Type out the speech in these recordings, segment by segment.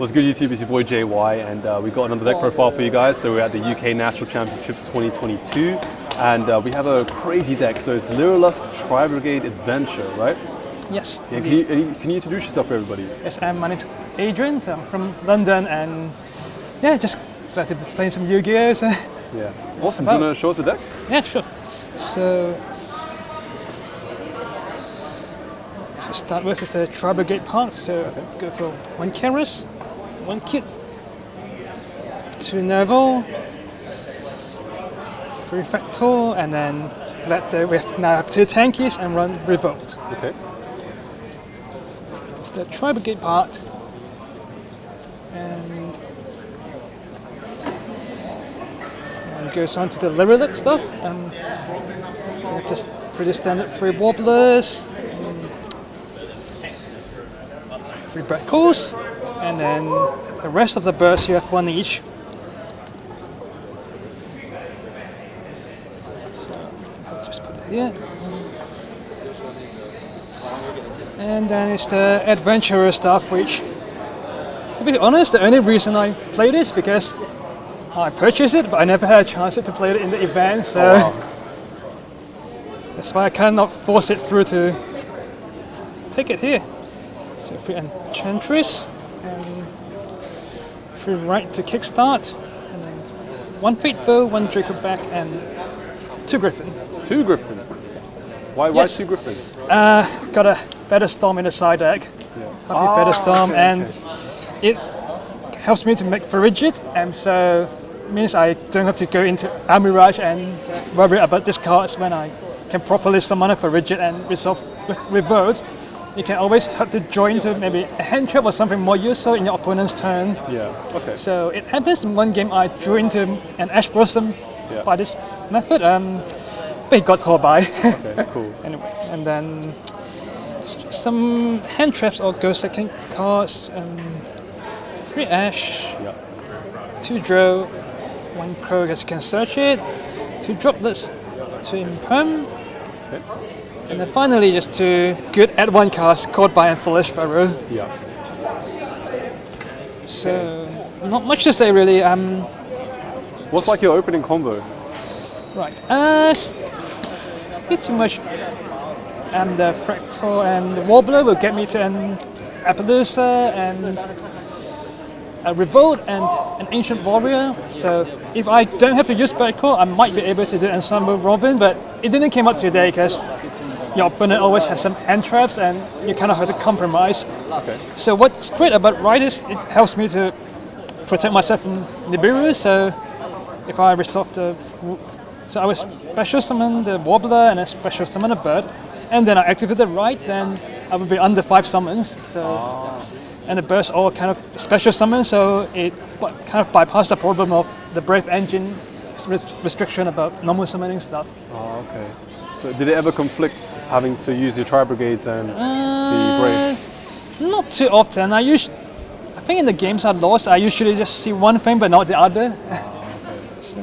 What's good, YouTube? It's your boy JY, and we got another deck profile for you guys. So we're at the UK National Championships 2022, and we have a crazy deck. So it's Lyrilusc Tri-Brigade Adventure, right? Yes. Yeah, can you introduce yourself for everybody? Yes, my name's Adrian. So I'm from London, and yeah, just glad to be playing some Yu-Gi-Oh! So Yeah. Awesome. Do you want to show us the deck? yeah, sure. So to start with is the Tri-Brigade part. So go for 1 Keras, 1 Kit, 2 Nerval, 3 Fractal, and then we now have 2 Tankies and 1 Revolt. Okay. It's the Tri-Brigade part, and goes on to the Lyrilusc stuff. Just pretty standard 3 Warblers, 3 Bread Calls, and then the rest of the birds you have 1 each. So I'll just put it here. And then it's the adventurer stuff, which, to be honest, the only reason I play this because I purchased it, but I never had a chance to play it in the event, so that's why I cannot force it through to take it here. So 3 Enchantress, and 3 right to kickstart, and then 1 Faithful, 1 Draco back, and 2 Griffin. 2 Griffin? Why 2 Griffin? Got a Feather Storm in the side deck. Yeah. Happy Feather Storm, and it helps me to make Frigid, and so means I don't have to go into Mirage and worry about discards when I can properly summon a Frigid and resolve with Revolt. You can always have to join to maybe a hand trap or something more useful in your opponent's turn. Yeah, okay. So it happens in one game I drew into an Ash Blossom by this method, but it got called by. Okay, cool. Anyway, and then some hand traps or ghost second cards, 3 Ash, 2 Drow, 1 Crow as you can search it, 2 Droplets, 2 Imperm, and then finally just 2 good at 1 cards, Caught by and Foolish Barrow. Yeah. So not much to say really. What's like your opening combo? Right. Bit too much. The Fractal and the Warbler will get me to an Appaloosa and a Revolt and an Ancient Warrior. So if I don't have to use Battle, I might be able to do Ensemble Robin, but it didn't come up today because your opponent always has some hand traps and you kind of have to compromise. Okay. So what's great about Ride is it helps me to protect myself from Nibiru. So if I resolve so I will special summon the Warbler and a special summon a bird, and then I activate the Ride, then I will be under 5 summons. So. And the bursts all kind of special summon, so it kind of bypassed the problem of the Brave Engine restriction about normal summoning stuff. Oh, okay. So did it ever conflict having to use your Tri-Brigades and the Brave? Not too often. I think in the games I lost, I usually just see one thing but not the other. So,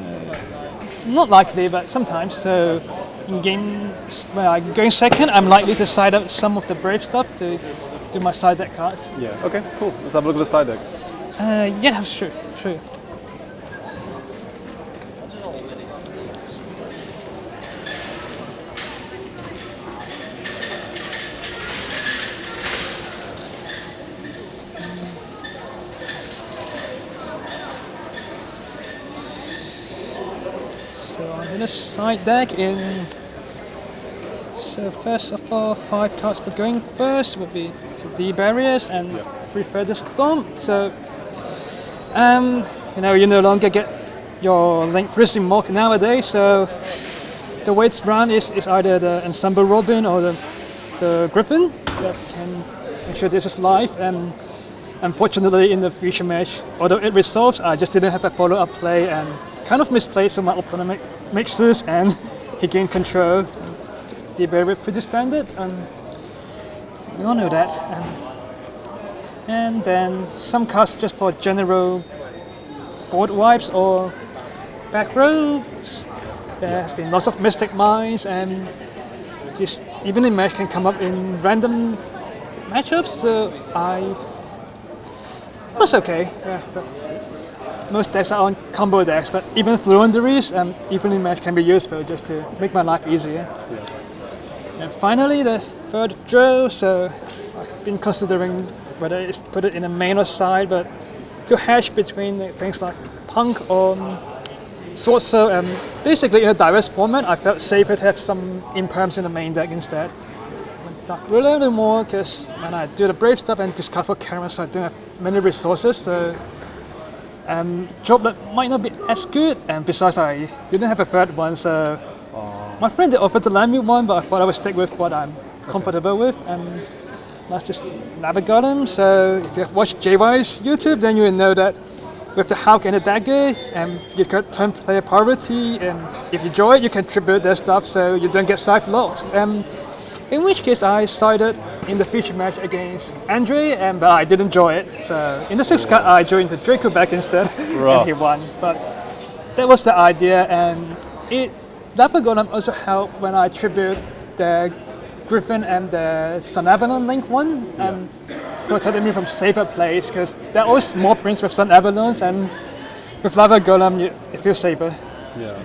not likely, but sometimes. So in games where I'm going second, I'm likely to side up some of the Brave stuff to do my side deck cards. Yeah, okay, cool. Let's have a look at the side deck. Yeah, sure. So I'm in a side deck So first of all, 5 cards for going first would be 2 D-Barriers and 3 Feather Storm. So, you no longer get your Link Freezing Mock nowadays, so the way it's run is either the Ensemble Robin or the Griffin that can make sure this is live. And unfortunately in the future match, although it resolves, I just didn't have a follow-up play and kind of misplaced, so my opponent mixes and he gained control. D-Barrier pretty standard, and we all know that. And then some cards just for general board wipes or back rows. There has been lots of Mystic Minds, and just even in match can come up in random matchups. So was okay. Yeah, but most decks are on combo decks, but even fluendaries and evenly match can be useful just to make my life easier. And finally, the third draw. So I've been considering whether it's put it in a main or side, but to hash between things like Punk or Sword. So basically, in a diverse format, I felt safer to have some imperms in the main deck instead. Dark Ruler a little more because when I do the brave stuff and discard for camera, so I don't have many resources. So Droplet might not be as good, and besides I didn't have a third one, so my friend did offer to lend me one, but I thought I would stick with what I'm comfortable with, and that's just never got him. So if you've watched JY's YouTube, then you will know that with the Hulk and the Dagger, you got turn player priority, and if you draw it, you can tribute their stuff so you don't get side locked. In which case I sided in the feature match against Andre, but I didn't draw it. So in the 6th card, I drew into Draco back instead, and he won. But that was the idea, and Dapper Golem also helped when I tribute the Griffin and the Sun Avalon Link one, and protected me from safer plays, because there are always small prints with Sun Avalons, and with Lava Golem, it feels safer. Yeah.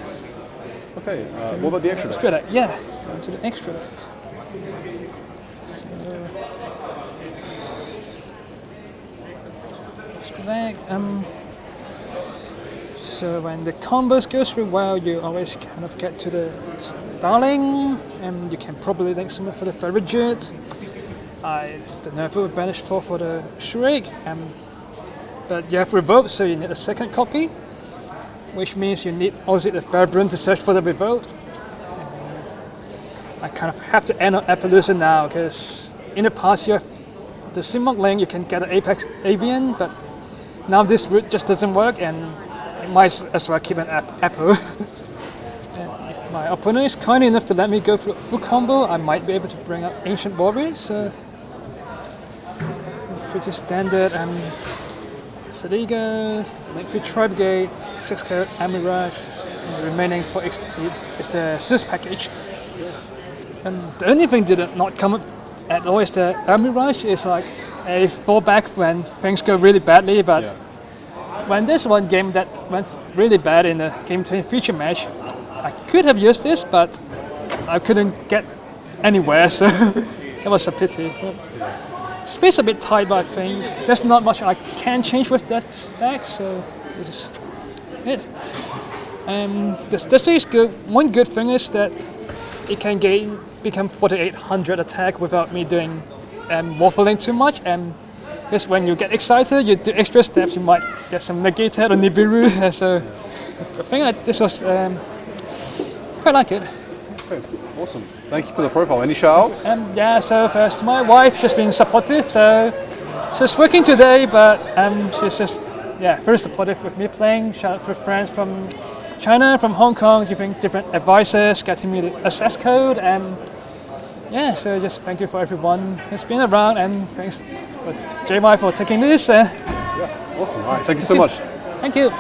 Okay, what about the extra deck? Extra deck, yeah. To the extra deck. So when the combos go through well, you always kind of get to the Starling, and you can probably link something for the Ferrigid. It's the Nervo would banish 4 for the Shrek, but you have Revolt, so you need a second copy, which means you need also the Bearbrun to search for the Revolt. I kind of have to end on Appaloosa now, because in the past you have the Simok link, you can get an Apex Avian, but now this route just doesn't work, and it might as well keep an Apple. And if my opponent is kind enough to let me go for a full combo, I might be able to bring up Ancient Warrior, so pretty standard. Saliga, link for Tri-Brigade, 6 card Amirage, and the remaining 4 is the Sis package. And the only thing did not come up at all is the Amirage is like a fallback when things go really badly, but when there's one game that went really bad in the Game 10 feature match, I could have used this, but I couldn't get anywhere, so it was a pity. But space a bit tight, but I think there's not much I can change with that stack, so this is it. This is good. One good thing is that it can become 4800 attack without me doing waffling too much, and just when you get excited, you do extra steps, you might get some negated or Nibiru. So I think this was quite like it. Okay, awesome. Thank you for the profile. Any shout-outs? Yeah, so first, my wife's just been supportive, so she's working today, but she's just very supportive with me playing. Shout out for friends from China, from Hong Kong, giving different advices, getting me the access code, and so just thank you for everyone who's been around, and thanks for JY for taking this. Awesome. All right, thank you so much. Thank you.